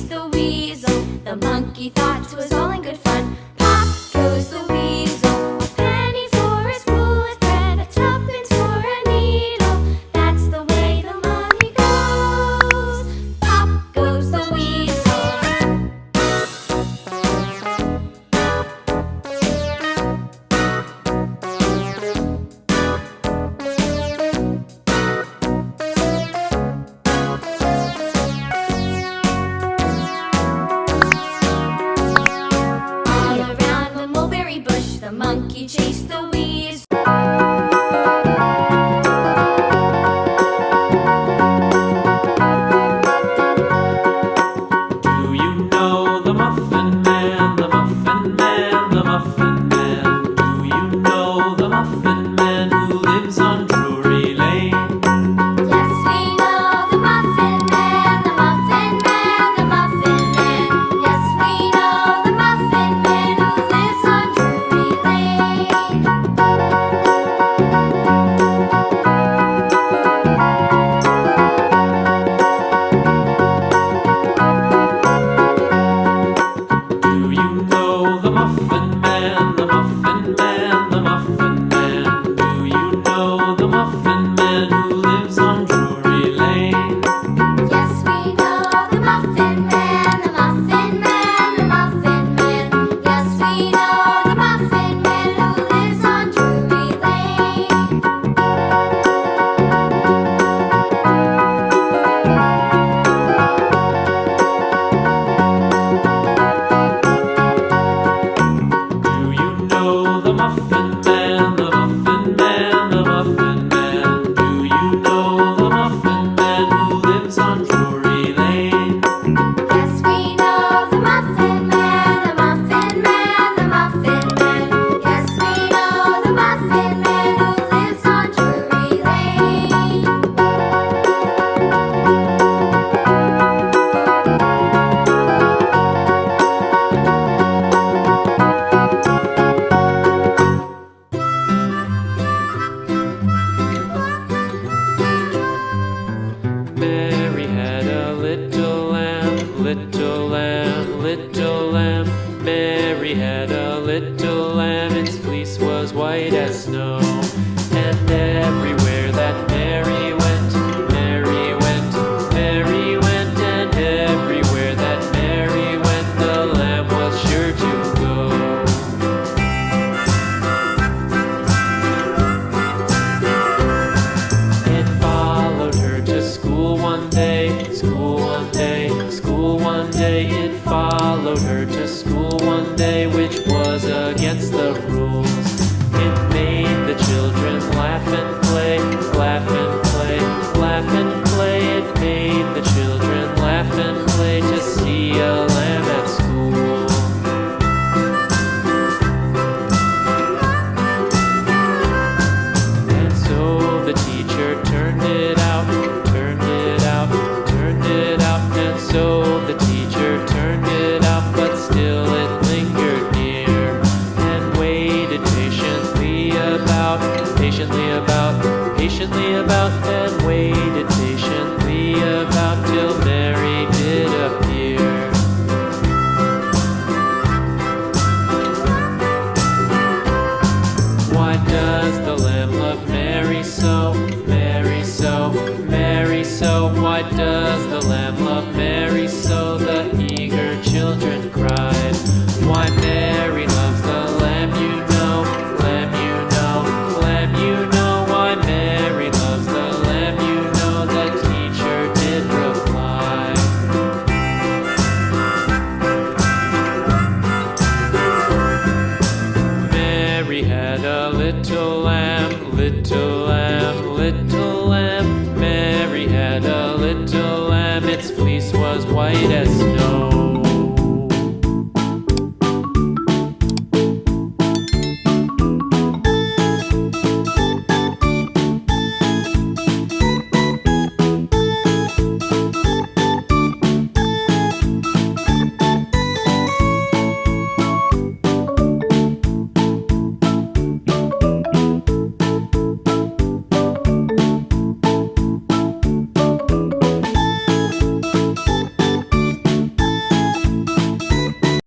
chased the weasel. The monkey thought 'twas all in good fun. Pop goes the weasel. A penny for a spool of thread, a tuppence for a needle. That's the way the money goes. Pop goes the weasel. All around the mulberry bush, the monkey chased the weasel. Do you know the Muffin Man, the Muffin Man, the Muffin Man? Do you know the Muffin Man who lives on Drury Lane? Yes, we know the Muffin Man, the Muffin Man, the Muffin Man. Yes, we know the Muffin Man who lives on Drury Lane. Do you know the Muffin Man, the Muffin Man, the Muffin Man? Do you know the Muffin Man who lives on Drury Lane? Yes, we know the Muffin Man, the Muffin Man, the Muffin Man. Yes, we know the Muffin Man who lives on Drury Lane. Do you know the Muffin Man, the Muffin Man, the Muffin Man? Do you know the Muffin Man who lives on Drury Lane? Yes, we know the Muffin Man, the Muffin Man, the Muffin Man. Yes, we know the Muffin Man who lives on Drury Lane. Mary had a little lamb, little lamb, little lamb. Mary had a little lamb, its fleece was white as snow. And everywhere that Mary went, Mary went, Mary went, and everywhere that Mary went, the lamb was sure to go. It followed her to school one day, school one day, school one day. It followed her to school one day, which was against the rules. It made the children laugh and play, laugh and